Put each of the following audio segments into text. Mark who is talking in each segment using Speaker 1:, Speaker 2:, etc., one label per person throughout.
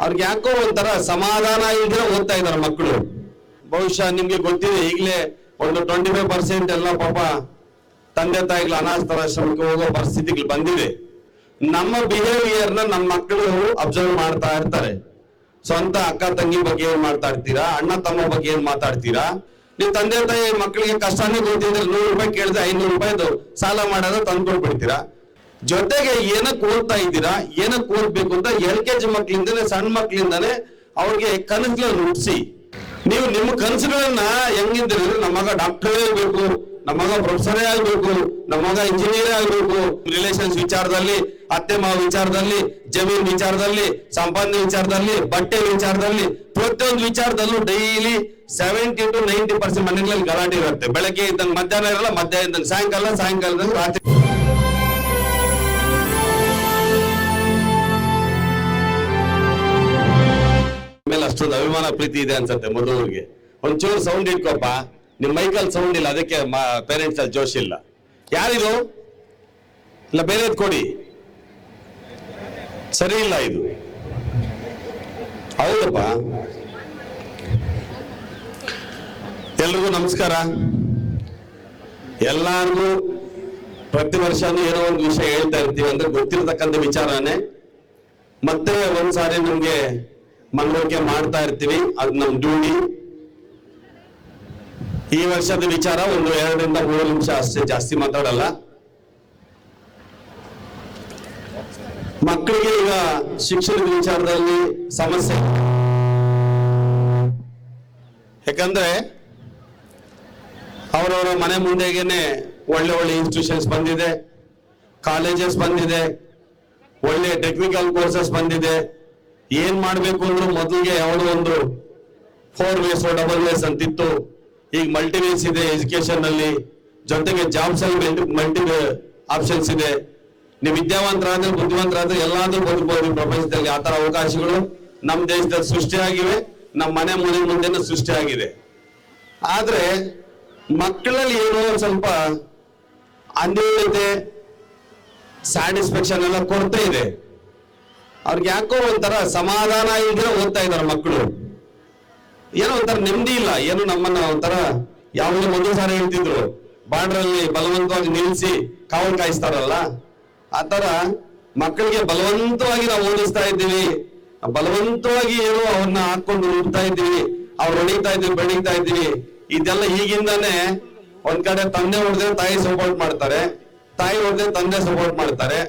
Speaker 1: ಅವ್ರಿಗೆ ಯಾಕೋ ಒಂಥರ ಸಮಾಧಾನ ಇಲ್ದಿರ ಓದ್ತಾ ಇದಾರೆ ಮಕ್ಕಳು. ಬಹುಶಃ ನಿಮ್ಗೆ ಗೊತ್ತಿದೆ, ಈಗಲೇ ಒಂದು 25% ಎಲ್ಲ ಪಾಪ ತಂದೆ ತಾಯಿಗಳು ಅನಾಥಾಶ್ರಮಕ್ಕೆ ಹೋಗೋ ಪರಿಸ್ಥಿತಿಗಳು ಬಂದಿದೆ. ನಮ್ಮ ಬಿಹೇವಿಯರ್ನ ನಮ್ಮ ಮಕ್ಕಳು ಅಬ್ಸರ್ವ್ ಮಾಡ್ತಾ ಇರ್ತಾರೆ. ಸ್ವಂತ ಅಕ್ಕ ತಂಗಿ ಬಗ್ಗೆ ಏನ್ ಮಾತಾಡ್ತೀರಾ, ಅಣ್ಣ ತಮ್ಮ ಬಗ್ಗೆ ಏನ್ ಮಾತಾಡ್ತೀರಾ? ನೀವು ತಂದೆ ತಾಯಿ ಮಕ್ಕಳಿಗೆ ಕಷ್ಟನೇ ಗೊತ್ತಿದ್ರೆ 100 ರೂಪಾಯಿ ಕೇಳಿದ್ರೆ 500 ರೂಪಾಯಿದು ಸಾಲ ಮಾಡೋದು ತಂದ್ಕೊಟ್ಬಿಡ್ತೀರಾ. ಜೊತೆಗೆ ಏನಕ್ಕೆ ಓದ್ತಾ ಇದ್ದೀರಾ, ಏನಕ್ಕೆ ಓದ್ಬೇಕು ಅಂತ LKG ಮಕ್ಕಳಿಂದನೇ, ಸಣ್ಣ ಮಕ್ಕಳಿಂದಾನೆ ಅವ್ರಿಗೆ ಕನಸುಗಳನ್ನ ರೂಪಿಸಿ. ನೀವು ನಿಮ್ಮ ಕನಸುಗಳನ್ನ ಹೆಂಗಿದ್ರೆ ನಮ್ಮ ಮಗ ಡಾಕ್ಟರೇ ಆಗ್ಬೇಕು, ನಮ್ಮ ಮಗ ಪ್ರೊಫೆಸರೇ ಆಗ್ಬೇಕು, ನಮ್ಮ ಮಗ ಇಂಜಿನಿಯರೇ ಆಗ್ಬೇಕು, ರಿಲೇಷನ್ಸ್ ವಿಚಾರದಲ್ಲಿ, ಅತ್ತೆ ಮಾವ ವಿಚಾರದಲ್ಲಿ, ಜಮೀನ್ ವಿಚಾರದಲ್ಲಿ, ಸಂಪಾದನೆ ವಿಚಾರದಲ್ಲಿ, ಬಟ್ಟೆ ವಿಚಾರದಲ್ಲಿ, ಪ್ರತಿಯೊಂದು ವಿಚಾರದಲ್ಲೂ ಡೈಲಿ 70 to 90% ಮನೆಗಳಲ್ಲಿ ಗಲಾಟೆ ಇರುತ್ತೆ. ಬೆಳಗ್ಗೆ ಇದ್ದಂಗೆ ಮಧ್ಯಾಹ್ನ ಇರಲ್ಲ, ಮಧ್ಯಾಹ್ನ ಇದ್ದಂಗೆ ಸಾಯಂಕಾಲ, ಸಾಯಂಕಾಲದಂಗೆ ರಾತ್ರಿ. ಮೇಲೆ ಅಷ್ಟೊಂದು ಅಭಿಮಾನ ಪ್ರೀತಿ ಇದೆ ಅನ್ಸತ್ತೆ ಮಧುವ್ರಿಗೆ. ಒಂಚೂರು ಸೌಂಡ್ ಇಟ್ಕೋಪ, ನಿಮ್ ಮೈಕಲ್ ಸೌಂಡ್ ಇಲ್ಲ, ಅದಕ್ಕೆ ಪೇರೆಂಟ್ಸ್ ಅಲ್ಲಿ ಜೋಶ್ ಇಲ್ಲ. ಯಾರಿದು? ಇಲ್ಲ ಬೇರೆದ್ ಕೊಡಿ, ಸರಿ ಇಲ್ಲ ಇದು. ಹೌದಪ್ಪ. ಎಲ್ರಿಗೂ ನಮಸ್ಕಾರ. ಎಲ್ಲಾರ್ಗೂ ಪ್ರತಿ ವರ್ಷನೂ ಏನೋ ಒಂದು ವಿಷಯ ಹೇಳ್ತಾ ಇರ್ತೀವಿ, ಅಂದ್ರೆ ಗೊತ್ತಿರತಕ್ಕಂಥ ವಿಚಾರನೇ ಮತ್ತೆ ಒಂದ್ಸಾರಿ ನಮ್ಗೆ ಮನವರಿಕೆ ಮಾಡ್ತಾ ಇರ್ತೀವಿ. ಅದು ನಮ್ ಡ್ಯೂಟಿ. ಈ ವರ್ಷದ ವಿಚಾರ ಒಂದು 2 ರಿಂದ 3 ನಿಮಿಷ ಅಷ್ಟೇ, ಜಾಸ್ತಿ ಮಾತಾಡಲ್ಲ. ಮಕ್ಕಳಿಗೆ ಈಗ ಶಿಕ್ಷಣದ ವಿಚಾರದಲ್ಲಿ ಸಮಸ್ಯೆ, ಯಾಕಂದ್ರೆ ಅವರವರ ಮನೆ ಮುಂದೆಗೇನೆ ಒಳ್ಳೆ ಒಳ್ಳೆ ಇನ್ಸ್ಟಿಟ್ಯೂಷನ್ಸ್ ಬಂದಿದೆ, ಕಾಲೇಜಸ್ ಬಂದಿದೆ, ಒಳ್ಳೆ ಟೆಕ್ನಿಕಲ್ ಕೋರ್ಸಸ್ ಬಂದಿದೆ. ಏನ್ ಮಾಡ್ಬೇಕು ಅಂದ್ರೂ ಮೊದಲಿಗೆ ಯಾವುದೋ ಒಂದು 4 ways 2 ways ಅಂತಿತ್ತು. ಈಗ ಮಲ್ಟಿವೇಸ್ ಇದೆ ಎಜುಕೇಶನ್ ಅಲ್ಲಿ, ಜೊತೆಗೆ ಜಾಬ್ಸ್ ಅಲ್ಲಿ ಮಲ್ಟಿ ಆಪ್ಷನ್ಸ್ ಇದೆ. ನೀವು ವಿದ್ಯಾವಂತರಾದ್ರೆ, ಬುದ್ಧಿವಂತರಾದ್ರೆ ಎಲ್ಲಾದ್ರೂ ಬದುಕಬಹುದು ಪ್ರಪಂಚದಲ್ಲಿ. ಆ ತರ ಅವಕಾಶಗಳು ನಮ್ಮ ದೇಶದಲ್ಲಿ ಸೃಷ್ಟಿಯಾಗಿವೆ, ನಮ್ಮ ಮನೆ ಮುಂದೆನೂ ಸೃಷ್ಟಿಯಾಗಿದೆ. ಆದ್ರೆ ಮಕ್ಕಳಲ್ಲಿ ಏನೋ ಸ್ವಲ್ಪ ಅನ್ಯೋನ್ಯತೆ, ಸ್ಯಾಟಿಸ್ಫ್ಯಾಕ್ಷನ್ ಎಲ್ಲ ಕೊರತೆ ಇದೆ. ಅವ್ರಿಗೆ ಯಾಕೋ ಒಂಥರ ಸಮಾಧಾನ ಇಲ್ದಿರ ಓದ್ತಾ ಇದಾರೆ ಮಕ್ಕಳು. ಏನೋ ಒಂಥರ ನೆಮ್ಮದಿ ಇಲ್ಲ. ಏನು ನಮ್ಮನ್ನ ಒಂಥರ ಯಾವಾಗಲೂ ಒಂದು ಸಾರಿ ಹೇಳ್ತಿದ್ರು, ಬಾರ್ಡ್ರಲ್ಲಿ ಬಲವಂತವಾಗಿ ನಿಲ್ಲಿಸಿ ಕಾವಲು ಕಾಯಿಸ್ತಾರಲ್ಲ, ಆ ತರ ಮಕ್ಕಳಿಗೆ ಬಲವಂತವಾಗಿ ನಾವು ಓದಿಸ್ತಾ ಇದ್ದೀವಿ, ಬಲವಂತವಾಗಿ ಏನೋ ಅವ್ರನ್ನ ಹಾಕೊಂಡು ನುಡ್ತಾ ಇದ್ದೀವಿ, ಅವ್ರು ಹೊಡಿತಾ ಇದ್ದೀವಿ, ಬೆಳೀತಾ ಇದ್ದೀವಿ. ಇದೆಲ್ಲ ಈಗಿಂದಾನೆ ಒಂದ್ ಕಡೆ ತಂದೆ ಹೊಡೆದ್ರೆ ತಾಯಿ ಸಪೋರ್ಟ್ ಮಾಡ್ತಾರೆ, ತಾಯಿ ಹೊಡೆದ್ರೆ ತಂದೆ ಸಪೋರ್ಟ್ ಮಾಡ್ತಾರೆ.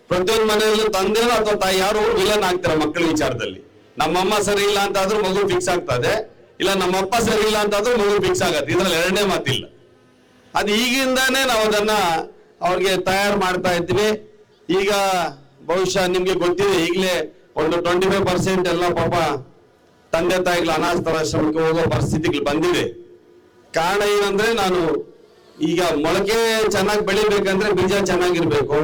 Speaker 1: ಪ್ರತಿಯೊಂದು ಮನೆಯಲ್ಲೂ ತಂದೆನೋ ಅಥವಾ ತಾಯಿ ಯಾರು ವಿಲನ್ ಆಗ್ತಾರೆ ಮಕ್ಕಳ ವಿಚಾರದಲ್ಲಿ. ನಮ್ಮಮ್ಮ ಸರಿ ಇಲ್ಲ ಅಂತ ಆದ್ರೂ ಮಗು ಫಿಕ್ಸ್ ಆಗ್ತದೆ, ಇಲ್ಲ ನಮ್ಮಪ್ಪ ಸರಿ ಇಲ್ಲ ಅಂತ ಆದ್ರೂ ಮಗು ಫಿಕ್ಸ್ ಆಗತ್ತೆ. ಇದ್ರಲ್ಲಿ 2ನೇ ಮಾತಿಲ್ಲ. ಅದು ಈಗಿಂದಾನೇ ನಾವು ಅದನ್ನ ಅವ್ರಿಗೆ ತಯಾರು ಮಾಡ್ತಾ ಇದ್ವಿ. ಈಗ ಬಹುಶಃ ನಿಮ್ಗೆ ಗೊತ್ತಿದೆ, ಈಗಲೇ ಒಂದು 25% ಎಲ್ಲ ಪಾಪ ತಂದೆ ತಾಯಿಗಳು ಅನಾಥಾಶ್ರಮಕ್ಕೆ ಹೋಗೋ ಪರಿಸ್ಥಿತಿಗಳು ಬಂದಿದೆ. ಕಾರಣ ಏನಂದ್ರೆ, ನಾನು ಈಗ ಮೊಳಕೆ ಚೆನ್ನಾಗಿ ಬೆಳಿಬೇಕಂದ್ರೆ ಬೀಜ ಚೆನ್ನಾಗಿರ್ಬೇಕು,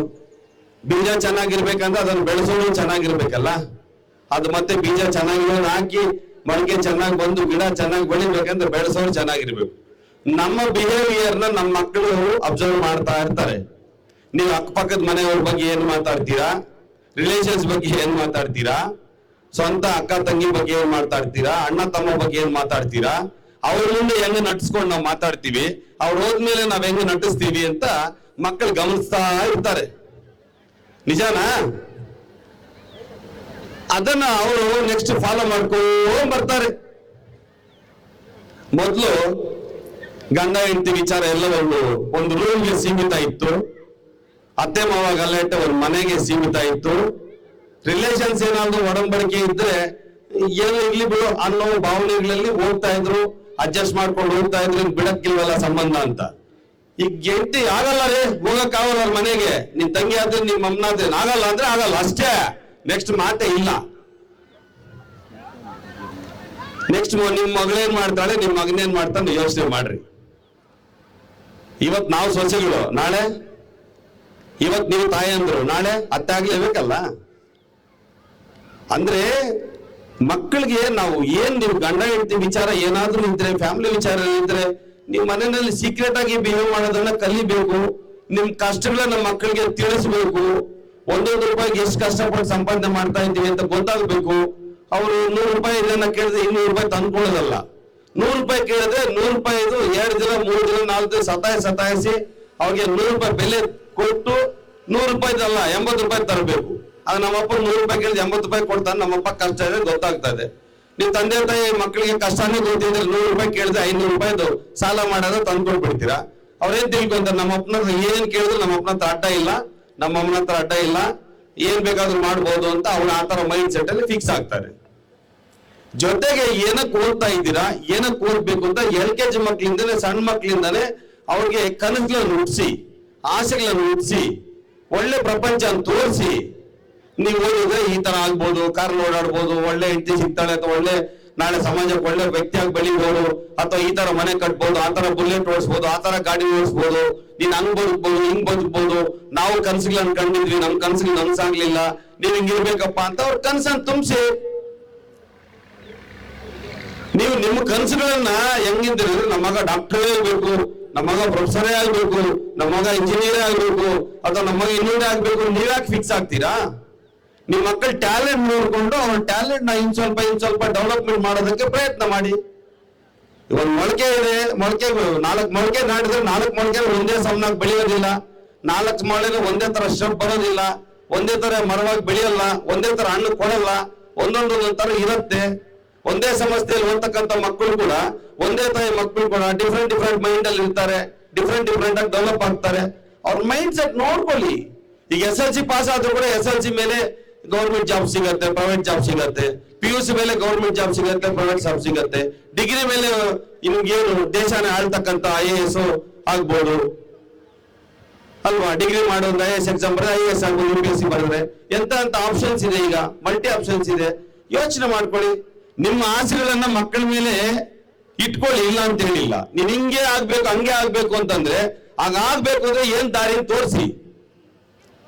Speaker 1: ಬೀಜ ಚೆನ್ನಾಗಿರ್ಬೇಕಂದ್ರೆ ಅದನ್ನು ಬೆಳೆಸೋದು ಚೆನ್ನಾಗಿರ್ಬೇಕಲ್ಲ. ಅದು ಮತ್ತೆ ಬೀಜ ಚೆನ್ನಾಗಿರೋದು ಹಾಕಿ ಮೊಳಕೆ ಚೆನ್ನಾಗಿ ಬಂದು ಗಿಡ ಚೆನ್ನಾಗಿ ಬೆಳಿಬೇಕಂದ್ರೆ ಬೆಳೆಸೋರು ಚೆನ್ನಾಗಿರ್ಬೇಕು. ನಮ್ಮ ಬಿಹೇವಿಯರ್ನ ನಮ್ಮ ಮಕ್ಕಳು ಅಬ್ಸರ್ವ್ ಮಾಡ್ತಾ ಇರ್ತಾರೆ. ನೀವು ಅಕ್ಕಪಕ್ಕದ ಮನೆಯವ್ರ ಬಗ್ಗೆ ಏನ್ ಮಾತಾಡ್ತೀರಾ, ರಿಲೇಷನ್ಸ್ ಬಗ್ಗೆ ಏನ್ ಮಾತಾಡ್ತೀರಾ, ಸ್ವಂತ ಅಕ್ಕ ತಂಗಿ ಬಗ್ಗೆ ಏನ್ ಮಾತಾಡ್ತೀರಾ, ಅಣ್ಣ ತಮ್ಮ ಬಗ್ಗೆ ಏನ್ ಮಾತಾಡ್ತೀರಾ, ಅವ್ರ ಮುಂದೆ ಹೆಂಗ್ ನಟಿಸ್ಕೊಂಡು ನಾವು ಮಾತಾಡ್ತೀವಿ, ಅವ್ರು ಹೋದ್ಮೇಲೆ ನಾವ್ ಹೆಂಗ್ ನಟಿಸ್ತೀವಿ ಅಂತ ಮಕ್ಕಳು ಗಮನಿಸ್ತಾ ಇರ್ತಾರೆ. ನಿಜಾನಾ? ಅದನ್ನ ಅವರು ನೆಕ್ಸ್ಟ್ ಫಾಲೋ ಮಾಡ್ಕೊಂಡು ಬರ್ತಾರೆ. ಮೊದಲು ಗಂಡ ಹೆಂಡತಿ ವಿಚಾರ ಎಲ್ಲ ಒಂದು ರೂಮ್ಗೆ ಸೀಮಿತ ಇತ್ತು. ಅತ್ತೆ ಮಾವ ಗಲಾಟೆ ಒಂದು ಮನೆಗೆ ಸೀಮಿತ ಇತ್ತು. ರಿಲೇಷನ್ಸ್ ಏನಾದ್ರು ಒಡಂಬಡಿಕೆ ಇದ್ರೆ ಏನು ಇರ್ಲಿ ಬಿಡು ಅನ್ನೋ ಭಾವನೆಗಳಲ್ಲಿ ಹೋಗ್ತಾ ಇದ್ರು, ಅಡ್ಜಸ್ಟ್ ಮಾಡ್ಕೊಂಡು ಹೋಗ್ತಾ ಇದ್ರು. ಬಿಡಕ್ಕಿಲ್ವಲ್ಲ ಸಂಬಂಧ ಅಂತ. ಈಗ ಹೆಂಡತಿ ಆಗಲ್ಲ ರೀ, ಹೋಗಕ್ಕಾಗಲ್ಲ ಅವ್ರ ಮನೆಗೆ, ನಿನ್ ತಂಗಿ ಆದ್ರೆ ನಿಮ್ ಅಮ್ಮನ ಆದ್ರೆ ಆಗಲ್ಲ ಅಂದ್ರೆ ಆಗಲ್ಲ ಅಷ್ಟೇ, ನೆಕ್ಸ್ಟ್ ಮಾತೇ ಇಲ್ಲ. ನೆಕ್ಸ್ಟ್ ನಿಮ್ ಮಗಳೇನ್ ಮಾಡ್ತಾಳೆ, ನಿಮ್ ಮಗನೇನ್ ಮಾಡ್ತಾನೆ ಯೋಚನೆ ಮಾಡ್ರಿ. ಇವತ್ ನಾವು ಸೊಸೆಗಳು, ನಾಳೆ ಇವತ್ ನೀವು ತಾಯಿ ಅಂದ್ರು, ನಾಳೆ ಅತ್ತೆ ಆಗ್ಲೇಬೇಕಲ್ಲ. ಅಂದ್ರೆ ಮಕ್ಕಳಿಗೆ ನಾವು ನೀವು ಗಂಡ ಹೆಂಡತಿ ವಿಚಾರ ಏನಾದ್ರೂ ಇದ್ರೆ, ಫ್ಯಾಮಿಲಿ ವಿಚಾರ ಇದ್ರೆ, ನೀವು ಮನೆಯಲ್ಲಿ ಸೀಕ್ರೆಟ್ ಆಗಿ ಬಿಹೇವ್ ಮಾಡೋದನ್ನ ಕಲಿಬೇಕು. ನಿಮ್ ಕಷ್ಟಗಳನ್ನ ಮಕ್ಕಳಿಗೆ ತಿಳಿಸ್ಬೇಕು. 1 ರೂಪಾಯಿಗೆ ಎಷ್ಟು ಕಷ್ಟಪಟ್ಟು ಸಂಪಾದನೆ ಮಾಡ್ತಾ ಇದ್ದೀವಿ ಅಂತ ಗೊತ್ತಾಗ್ಬೇಕು. ಅವರು 100 ರೂಪಾಯಿ ಇದನ್ನ ಕೇಳಿದ್ರೆ 200 ರೂಪಾಯಿ ತಂದ್ಕೊಳ್ಳೋದಲ್ಲ. 100 ರೂಪಾಯಿ ಕೇಳಿದ್ರೆ 100 ರೂಪಾಯಿ 2 ದಿನ 3 ದಿನ 4 ದಿನ ಸತಾಯಿಸಿ ಅವ್ರಿಗೆ 100 ರೂಪಾಯಿ ಬೆಲೆ ಕೊಟ್ಟು 100 ರೂಪಾಯಿದಲ್ಲ 80 ರೂಪಾಯಿ ತರಬೇಕು. ಅದು ನಮ್ಮಪ್ಪ 100 ರೂಪಾಯಿ ಕೇಳಿದ್ರೆ 80 ರೂಪಾಯಿ ಕೊಡ್ತಾನೆ. ನಮ್ಮಪ್ಪ ಕಷ್ಟ ಇದೆ ಗೊತ್ತಾಗ್ತಾ ಇದೆ. ನೀವು ತಂದೆ ತಾಯಿ ಮಕ್ಕಳಿಗೆ ಕಷ್ಟನೇ ಗೊತ್ತಿದ್ರೆ 100 ರೂಪಾಯಿ ಕೇಳಿದ್ರೆ 500 ರೂಪಾಯಿದು ಸಾಲ ಮಾಡೋದು ತಂದ್ಕೊಟ್ಬಿಡ್ತೀರಾ. ಅವ್ರೇನ್ ತಿಳ್ಕೊಂತಾರೆ, ನಮ್ಮಪ್ಪನ ಏನ್ ಕೇಳಿದ್ರು ನಮ್ಮಪ್ಪನ ಹತ್ರ ಅಡ್ಡ ಇಲ್ಲ, ನಮ್ಮಮ್ಮನ ಹತ್ರ ಅಡ್ಡ ಇಲ್ಲ, ಏನ್ ಬೇಕಾದ್ರೂ ಮಾಡ್ಬೋದು ಅಂತ ಅವ್ರು ಆ ತರ ಮೈಂಡ್ ಸೆಟ್ ಅಲ್ಲಿ ಫಿಕ್ಸ್ ಆಗ್ತಾರೆ. ಜೊತೆಗೆ ಏನಕ್ಕೆ ಓದ್ತಾ ಇದ್ದೀರಾ, ಏನಕ್ಕೆ ಓದ್ಬೇಕು ಅಂತ LKG ಮಕ್ಕಳಿಂದನೇ, ಸಣ್ಣ ಮಕ್ಕಳಿಂದಾನೇ ಅವ್ರಿಗೆ ಕನಸುಗಳನ್ನು ಹುಟ್ಟಿಸಿ, ಆಸೆಗಳನ್ನು ಹುಟ್ಟಿಸಿ, ಒಳ್ಳೆ ಪ್ರಪಂಚ ತೋರಿಸಿ, ನೀವು ಓದಿದ್ರೆ ಈ ತರ ಆಗ್ಬೋದು, ಕಾರ್ ಓಡಾಡ್ಬೋದು, ಒಳ್ಳೆ ಹೆಂಡತಿ ಸಿಗ್ತಾಳೆ, ಅಥವಾ ಒಳ್ಳೆ ನಾಳೆ ಸಮಾಜಕ್ಕೆ ಒಳ್ಳೆ ವ್ಯಕ್ತಿಯಾಗಿ ಬೆಳಿಬಹುದು, ಅಥವಾ ಈ ತರ ಮನೆ ಕಟ್ಬೋದು, ಆ ತರ ಬುಲೆಟ್ ಓಡಿಸ್ಬೋದು, ಆ ತರ ಗಾಡಿ ಓಡಿಸ್ಬೋದು, ನೀನ್ ಹಂಗ್ ಬದುಕ್ಬೋದು, ಹಿಂಗ್ ಬದುಕ್ಬೋದು, ನಾವು ಕನಸುಗಳನ್ನ ಕಂಡಿದ್ವಿ, ನಮ್ ಕನಸುಗಳು ನನ್ಸಾಗ್ಲಿಲ್ಲ, ನೀವ್ ಹಿಂಗಿರ್ಬೇಕಪ್ಪ ಅಂತ ಅವ್ರ ಕನಸನ್ನು ತುಂಬಿಸಿ. ನೀವು ನಿಮ್ಮ ಕನಸುಗಳನ್ನ ಹೆಂಗಿದ್ರೆ ನಮ್ಮ ಮಗ ಡಾಕ್ಟರೇ ಆಗ್ಬೇಕು, ನಮ್ಮ ಮಗ ಪ್ರೊಫೆಸರೇ ಆಗ್ಬೇಕು, ನಮ್ಮ ಮಗ ಇಂಜಿನಿಯರೇ ಆಗ್ಬೇಕು, ಅಥವಾ ನಮ್ಮ ಮಗ ಇನ್ನೊಂದೇ ಆಗ್ಬೇಕು, ನೀವ್ಯಾಕೆ ಫಿಕ್ಸ್ ಆಗ್ತೀರಾ? ನಿಮ್ ಮಕ್ಕಳ ಟ್ಯಾಲೆಂಟ್ ನೋಡ್ಕೊಂಡು ಅವ್ರ ಟ್ಯಾಲೆಂಟ್ ನ ಇನ್ ಸ್ವಲ್ಪ ಡೆವಲಪ್ಮೆಂಟ್ ಮಾಡೋದಕ್ಕೆ ಪ್ರಯತ್ನ ಮಾಡಿ. ಒಂದು ಮೊಳಕೆ ಇದೆ, ಮೊಳಕೆ 4 ಮೊಳಕೆ ನಾಟಿದ್ರೆ 4 ಮೊಳಕೆ ಒಂದೇ ಸಮನಾಗಿ ಬೆಳೆಯೋದಿಲ್ಲ, 4 ಮೊಳೆನೂ ಒಂದೇ ತರ ಸ್ಟೆಪ್ ಬರೋದಿಲ್ಲ, ಒಂದೇ ತರ ಮರವಾಗಿ ಬೆಳೆಯಲ್ಲ, ಒಂದೇ ತರ ಹಣ್ಣು ಕೊಡಲ್ಲ, ಒಂದೊಂದೊಂದೊಂದ್ ತರ ಇರುತ್ತೆ. ಒಂದೇ ಸಂಸ್ಥೆಯಲ್ಲಿ ಓದ್ತಕ್ಕಂಥ ಮಕ್ಕಳು ಕೂಡ, ಒಂದೇ ತಾಯಿ ಮಕ್ಕಳು ಕೂಡ ಡಿಫ್ರೆಂಟ್ ಮೈಂಡ್ ಅಲ್ಲಿ ಇರ್ತಾರೆ, ಡಿಫ್ರೆಂಟ್ ಆಗಿ ಡೆವಲಪ್ ಆಗ್ತಾರೆ. ಅವ್ರ ಮೈಂಡ್ ಸೆಟ್ ನೋಡ್ಕೊಳ್ಳಿ. ಈಗ SLC ಪಾಸ್ ಆದ್ರೂ ಕೂಡ SLC ಮೇಲೆ ಗೌರ್ಮೆಂಟ್ ಜಾಬ್ ಸಿಗತ್ತೆ, ಪ್ರೈವೇಟ್ ಜಾಬ್ ಸಿಗತ್ತೆ, PUC ಮೇಲೆ ಗೌರ್ಮೆಂಟ್ ಜಾಬ್ ಸಿಗತ್ತೆ, ಪ್ರೈವೇಟ್ ಜಾಬ್ ಸಿಗತ್ತೆ, ಡಿಗ್ರಿ ಮೇಲೆ ನಿಮ್ಗೇನು ದೇಶನೇ ಆಳ್ತಕ್ಕಂಥ IAS ಆಗ್ಬೋದು ಅಲ್ವಾ? ಡಿಗ್ರಿ ಮಾಡೋದು IAS ಎಕ್ಸಾಮ್ ಬರೆದ್ರೆ IAS ಆಗ್ಬೋದು, UPSC ಬರೆದ್ರೆ ಎಂತ ಆಪ್ಷನ್ಸ್ ಇದೆ, ಈಗ ಮಲ್ಟಿ ಆಪ್ಷನ್ಸ್ ಇದೆ. ಯೋಚನೆ ಮಾಡ್ಕೊಳ್ಳಿ, ನಿಮ್ಮ ಆಸೆಗಳನ್ನ ಮಕ್ಕಳ ಮೇಲೆ ಇಟ್ಕೊಳ್ಳಿ, ಇಲ್ಲ ಅಂತ ಹೇಳಿಲ್ಲ. ನೀನ್ ಹಿಂಗೆ ಆಗ್ಬೇಕು ಹಂಗೆ ಆಗ್ಬೇಕು ಅಂತಂದ್ರೆ ಹಾಗಾಗ್ಬೇಕು ಅಂದ್ರೆ ಏನ್ ದಾರಿ ತೋರಿಸಿ.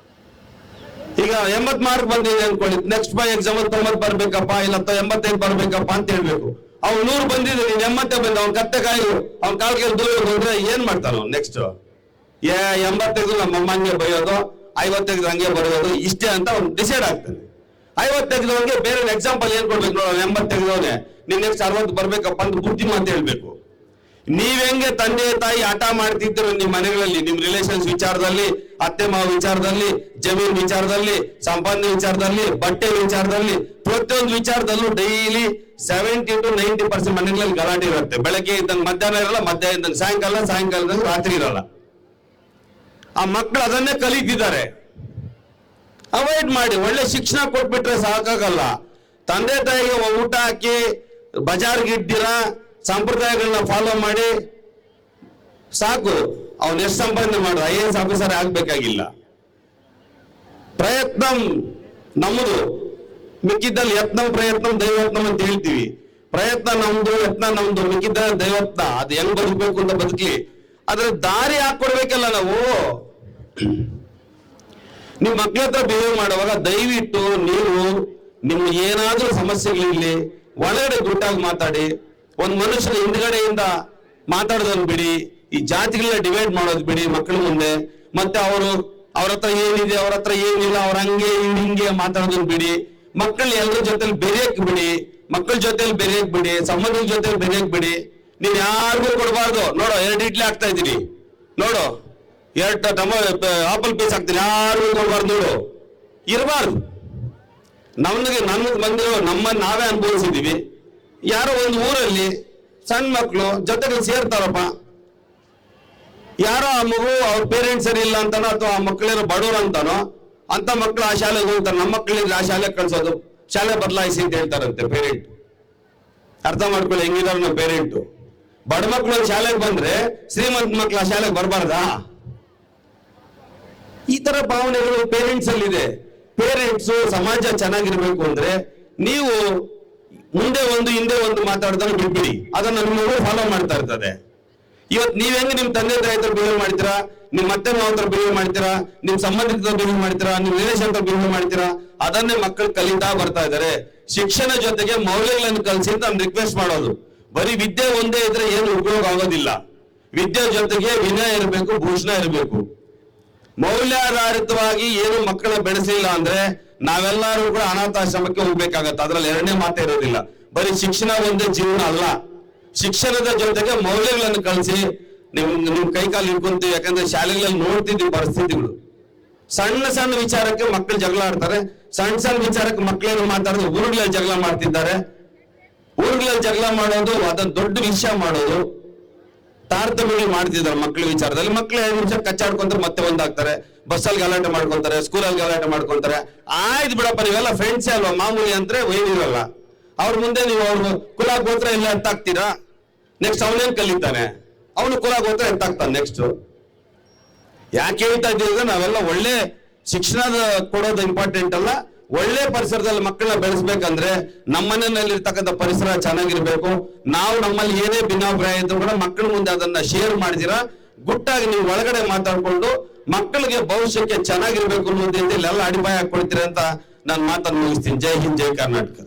Speaker 1: ಈಗ 80 ಮಾರ್ಕ್ ಬಂದಿದೆ ಅನ್ಕೊಳ್ಳಿ, ನೆಕ್ಸ್ಟ್ ಬೈ ಎಕ್ಸಾಮ್ 90 ಬರ್ಬೇಕಪ್ಪ, ಇಲ್ಲ 85 ಬರ್ಬೇಕಪ್ಪ ಅಂತ ಹೇಳ್ಬೇಕು. ಅವ್ನು 100 ಬಂದಿದೆ, ನೀನ್ 80 ಬಂದ, ಅವ್ನ ಕತ್ತೆ ಕಾಯಿ ಅವ್ನ ಕಾಲ್ಗೆ ದೂರ ಹೋದ್ರೆ ಏನ್ ಮಾಡ್ತಾನ ಅವ್ನು? ನೆಕ್ಸ್ಟ್ 85 ನಮ್ಮ ಅಮ್ಮಂಗೆ ಬರೆಯೋದು, 50 ಹಂಗೆ ಬರೆಯೋದು, ಇಷ್ಟೇ ಅಂತ ಅವ್ನು ಡಿಸೈಡ್ ಆಗ್ತಾನೆ. 50 ಬೇರೆ ಎಕ್ಸಾಂಪಲ್ ಏನ್ ಕೊಡ್ಬೇಕು ನೋಡೋಣ, 80 ನೀನ್ ನೆಕ್ಸ್ಟ್ 60 ಬರ್ಬೇಕಪ್ಪ ಅಂತ ಬುದ್ಧಿ ಮಾತು ಹೇಳ್ಬೇಕು. ನೀವ್ ಹೆಂಗೆ ತಂದೆ ತಾಯಿ ಆಟ ಮಾಡ್ತಿದ್ರು ನಿಮ್ ಮನೆಗಳಲ್ಲಿ, ನಿಮ್ ರಿಲೇಷನ್ಸ್ ವಿಚಾರದಲ್ಲಿ, ಅತ್ತೆ ಮಾವ ವಿಚಾರದಲ್ಲಿ, ಜಮೀನ್ ವಿಚಾರದಲ್ಲಿ, ಸಂಪಾದನೆ ವಿಚಾರದಲ್ಲಿ, ಬಟ್ಟೆ ವಿಚಾರದಲ್ಲಿ, ಪ್ರತಿಯೊಂದು ವಿಚಾರದಲ್ಲೂ ಡೈಲಿ 70 to 90% ಮನೆಗಳಲ್ಲಿ ಗಲಾಟೆ ಇರುತ್ತೆ. ಬೆಳಗ್ಗೆ ಇದ್ದಂಗೆ ಮಧ್ಯಾಹ್ನ ಇರಲ್ಲ, ಮಧ್ಯಾಹ್ನ ಇದ್ದಂಗೆ ಸಾಯಂಕಾಲದಂಗೆ ರಾತ್ರಿ ಇರಲ್ಲ. ಆ ಮಕ್ಕಳು ಅದನ್ನೇ ಕಲಿತಿದ್ದಾರೆ. ಅವಾಯ್ಡ್ ಮಾಡಿ, ಒಳ್ಳೆ ಶಿಕ್ಷಣ ಕೊಟ್ಬಿಟ್ರೆ ಸಾಕಾಗಲ್ಲ. ತಂದೆ ತಾಯಿಗೆ ಊಟ ಹಾಕಿ ಬಜಾರ್ಗೆ ಇಡ್ತೀರಾ, ಸಂಪ್ರದಾಯಗಳನ್ನ ಫಾಲೋ ಮಾಡಿ ಸಾಕು. ಅವನ್ ಎಷ್ಟು ಸಂಪಾದನೆ ಮಾಡು, IAS ಆಫೀಸರ್ ಆಗ್ಬೇಕಾಗಿಲ್ಲ. ಪ್ರಯತ್ನ ನಮ್ಮದು, ಮಿಕ್ಕಿದ್ದಲ್ಲಿ ಯತ್ನ ಪ್ರಯತ್ನ ದೈವತ್ನ ಅಂತ ಹೇಳ್ತೀವಿ. ಪ್ರಯತ್ನ ನಮ್ದು, ಯತ್ನ ನಮ್ದು, ಮಿಕ್ಕಿದ್ದ ದೈವತ್ನ. ಅದು ಹೆಂಗ್ ಬದುಕಬೇಕು ಅಂತ ಬದುಕಿ, ಅದ್ರ ದಾರಿ ಹಾಕೊಡ್ಬೇಕಲ್ಲ ನಾವು. ನಿಮ್ ಮಕ್ಳ ಹತ್ರ ಬಿಹೇವ್ ಮಾಡುವಾಗ ದಯವಿಟ್ಟು ನೀವು ನಿಮ್ಗೆ ಏನಾದ್ರೂ ಸಮಸ್ಯೆಗಳಿರ್ಲಿ ಒಳಗಡೆ ಗುಟ್ಟಾಗಿ ಮಾತಾಡಿ. ಒಂದ್ ಮನುಷ್ಯನ ಹಿಂದ್ಗಡೆಯಿಂದ ಮಾತಾಡೋದನ್ನ ಬಿಡಿ, ಈ ಜಾತಿಗಳನ್ನ ಡಿವೈಡ್ ಮಾಡೋದು ಬಿಡಿ ಮಕ್ಕಳ ಮುಂದೆ. ಮತ್ತೆ ಅವ್ರ ಹತ್ರ ಏನಿದೆ, ಅವ್ರ ಹತ್ರ ಏನಿಲ್ಲ, ಅವ್ರ ಹಂಗೆ ಹಿಂಗೆ ಮಾತಾಡೋದನ್ನ ಬಿಡಿ. ಮಕ್ಕಳು ಎಲ್ಲರ ಜೊತೆಲಿ ಬೆರೆಯಕ್ ಬಿಡಿ, ಮಕ್ಕಳ ಜೊತೆಲಿ ಬೆರೆಯಕ್ ಬಿಡಿ, ಸಂಬಂಧದ ಜೊತೆಲಿ ಬೆರೆಯಕ್ ಬಿಡಿ. ನೀನ್ ಯಾರಿಗೂ ಕೊಡಬಾರ್ದು. ನೋಡು 2 ಇಡ್ಲಿ ಹಾಕ್ತಾ ಇದ್ದೀನಿ, ನೋಡು 2 ಆಪಲ್ ಪೀಸ್ ಹಾಕ್ತೀನಿ, ಯಾರಿಗೂ ಕೊಡಬಾರ್ದು. ನೋಡು, ಇರಬಾರ್ದು. ನಮಗೆ ಬಂದಿರೋ ನಮ್ಮನ್ನ ನಾವೇ ಅನುಭವಿಸಿದೀವಿ. ಯಾರೋ ಒಂದು ಊರಲ್ಲಿ ಸಣ್ಣ ಮಕ್ಕಳು ಜೊತೆಗೆ ಸೇರ್ತಾರಪ್ಪ, ಯಾರೋ ಆ ಮಗು ಅವ್ರ ಪೇರೆಂಟ್ಸ್ ಸರಿ ಇಲ್ಲ ಅಂತಾನೋ, ಅಥವಾ ಆ ಮಕ್ಕಳೇನೋ ಬಡವರು ಅಂತಾನೋ, ಅಂತ ಮಕ್ಕಳು ಆ ಶಾಲೆಗೆ ಹೋಗ್ತಾರೆ. ನಮ್ಮ ಮಕ್ಕಳಿಗೆ ಆ ಶಾಲೆಗೆ ಕಳ್ಸೋದು, ಶಾಲೆ ಬದಲಾಯಿಸಿ ಅಂತ ಹೇಳ್ತಾರಂತೆ ಪೇರೆಂಟ್. ಅರ್ಥ ಮಾಡ್ಕೊಳ್ಳಿ ಹೆಂಗಿದಾರ ನಮ್ಮ ಪೇರೆಂಟ್. ಬಡ ಮಕ್ಕಳು ಶಾಲೆಗೆ ಬಂದ್ರೆ ಶ್ರೀಮಂತ ಮಕ್ಕಳು ಆ ಶಾಲೆಗೆ ಬರಬಾರ್ದಾ? ಈ ತರ ಭಾವನೆಗಳು ಪೇರೆಂಟ್ಸ್ ಅಲ್ಲಿ ಇದೆ. ಪೇರೆಂಟ್ಸ್ ಸಮಾಜ ಚೆನ್ನಾಗಿರ್ಬೇಕು ಅಂದ್ರೆ ನೀವು ಮುಂದೆ ಒಂದು ಹಿಂದೆ ಒಂದು ಮಾತಾಡೋದನ್ನ ಬಿಟ್ಬಿಡಿ, ಅದನ್ನ ನಿಮ್ಮ ಫಾಲೋ ಮಾಡ್ತಾ ಇರ್ತದೆ. ಇವತ್ತು ನೀವ್ ಹೆಂಗೆ ನಿಮ್ ತಂದೆ ತಾಯಿ ಹತ್ರ ಬಿಹೇವ್ ಮಾಡ್ತೀರಾ, ನಿಮ್ ಅತ್ತೆ ಮಾವ ಹತ್ರ ಬಿಹೇವ್ ಮಾಡ್ತೀರಾ, ನಿಮ್ ಸಂಬಂಧಿಕರ ಬಿಹೇವ್ ಮಾಡ್ತೀರಾ, ನಿಮ್ ರಿಲೇಷನ್ ಹತ್ರ ಬಿಹೇವ್ ಮಾಡ್ತೀರಾ, ಅದನ್ನೇ ಮಕ್ಕಳು ಕಲಿತಾ ಬರ್ತಾ ಇದಾರೆ. ಶಿಕ್ಷಣ ಜೊತೆಗೆ ಮೌಲ್ಯಗಳನ್ನು ಕಲಿಸಿ ಅಂತ ನಾನು ರಿಕ್ವೆಸ್ಟ್ ಮಾಡೋದು. ಬರೀ ವಿದ್ಯೆ ಒಂದೇ ಇದ್ರೆ ಏನು ಉಪಯೋಗ ಆಗೋದಿಲ್ಲ. ವಿದ್ಯೆ ಜೊತೆಗೆ ವಿನಯ ಇರಬೇಕು, ಭೂಷಣ ಇರಬೇಕು. ಮೌಲ್ಯಾಧಾರಿತವಾಗಿ ಏನು ಮಕ್ಕಳ ಬೆಳೆಸಿಲ್ಲ ಅಂದ್ರೆ ನಾವೆಲ್ಲರೂ ಕೂಡ ಅನಾಥಾಶ್ರಮಕ್ಕೆ ಹೋಗ್ಬೇಕಾಗತ್ತೆ. ಅದ್ರಲ್ಲಿ ಎರಡನೇ ಮಾತೇ ಇರೋದಿಲ್ಲ. ಬರೀ ಶಿಕ್ಷಣ ಒಂದೇ ಜೀವನ ಅಲ್ಲ, ಶಿಕ್ಷಣದ ಜೊತೆಗೆ ಮೌಲ್ಯಗಳನ್ನು ಕಲಿಸಿ ನಿಮ್ ಕೈ ಕಾಲು ಹಿಡ್ಕೊಂತೀವಿ. ಯಾಕಂದ್ರೆ ಶಾಲೆಗಳಲ್ಲಿ ನೋಡ್ತಿದ್ವಿ ಪರಿಸ್ಥಿತಿಗಳು. ಸಣ್ಣ ಸಣ್ಣ ವಿಚಾರಕ್ಕೆ ಮಕ್ಕಳು ಜಗಳ ಆಡ್ತಾರೆ, ಸಣ್ಣ ಸಣ್ಣ ವಿಚಾರಕ್ಕೆ ಮಕ್ಕಳೇನು ಮಾತಾಡೋದು, ಊರುಗಳಲ್ಲಿ ಜಗಳ ಮಾಡ್ತಿದ್ದಾರೆ. ಊರುಗಳಲ್ಲಿ ಜಗಳ ಮಾಡೋದು ಅದನ್ನ ದೊಡ್ಡ ವಿಷಯ ಮಾಡೋದು, ತಾರತಮ್ಯ ಮಾಡ್ತಿದ್ದಾರೆ ಮಕ್ಕಳ ವಿಚಾರದಲ್ಲಿ. ಮಕ್ಕಳು 2 ನಿಮಿಷ ಕಚ್ಚಾಡ್ಕೊಂತಾರೆ, ಮತ್ತೆ ಒಂದಾಗ್ತಾರೆ. ಬಸ್ಸಲ್ಲಿ ಗಲಾಟೆ ಮಾಡ್ಕೊಂತಾರೆ, ಸ್ಕೂಲಲ್ಲಿ ಗಲಾಟೆ ಮಾಡ್ಕೊಂತಾರೆ. ಆಯ್ತು ಬಿಡಪ್ಪ, ನೀವೆಲ್ಲ ಫ್ರೆಂಡ್ಸೇ ಅಲ್ವಾ, ಮಾಮೂಲಿ ಅಂದ್ರೆ ಏನಿರಲ್ಲ. ಅವ್ರ ಮುಂದೆ ನೀವು ಅವ್ರು ಕುಲ ಗೋತ್ರ ಇಲ್ಲ ಅಂತ ಹಾಕ್ತೀರಾ, ನೆಕ್ಸ್ಟ್ ಅವನೇನ್ ಕಲಿತಾನೆ, ಅವನು ಕುಲ ಗೋತ್ರ ಅಂತ ಹಾಕ್ತಾನೆ ನೆಕ್ಸ್ಟ್. ಯಾಕೆ ಹೇಳ್ತಾ ಇದ್ದೀವಿ, ನಾವೆಲ್ಲ ಒಳ್ಳೆ ಶಿಕ್ಷಣದ ಕೊಡೋದು ಇಂಪಾರ್ಟೆಂಟ್ ಅಲ್ಲ, ಒಳ್ಳೆ ಪರಿಸರದಲ್ಲಿ ಮಕ್ಕಳನ್ನ ಬೆಳೆಸ್ಬೇಕಂದ್ರೆ ನಮ್ಮನೆಯಲ್ಲಿರ್ತಕ್ಕಂಥ ಪರಿಸರ ಚೆನ್ನಾಗಿರ್ಬೇಕು. ನಾವು ನಮ್ಮಲ್ಲಿ ಏನೇ ಭಿನ್ನಾಭಿಪ್ರಾಯ ಇದ್ರು ಕೂಡ ಮಕ್ಕಳ ಮುಂದೆ ಅದನ್ನ ಶೇರ್ ಮಾಡಿದಿರಾ ಗುಟ್ಟಾಗಿ ನೀವು ಒಳಗಡೆ ಮಾತಾಡ್ಕೊಂಡು ಮಕ್ಕಳಿಗೆ ಭವಿಷ್ಯಕ್ಕೆ ಚೆನ್ನಾಗಿರ್ಬೇಕು ಅನ್ನೋದ್ರಿಂದ ಇಲ್ಲೆಲ್ಲ ಅಡಿಪಾಯ ಹಾಕೊಳ್ತೀರಿ ಅಂತ ನಾನು ಮಾತನ್ನು ಮುಗಿಸ್ತೀನಿ. ಜೈ ಹಿಂದ್, ಜೈ ಕರ್ನಾಟಕ.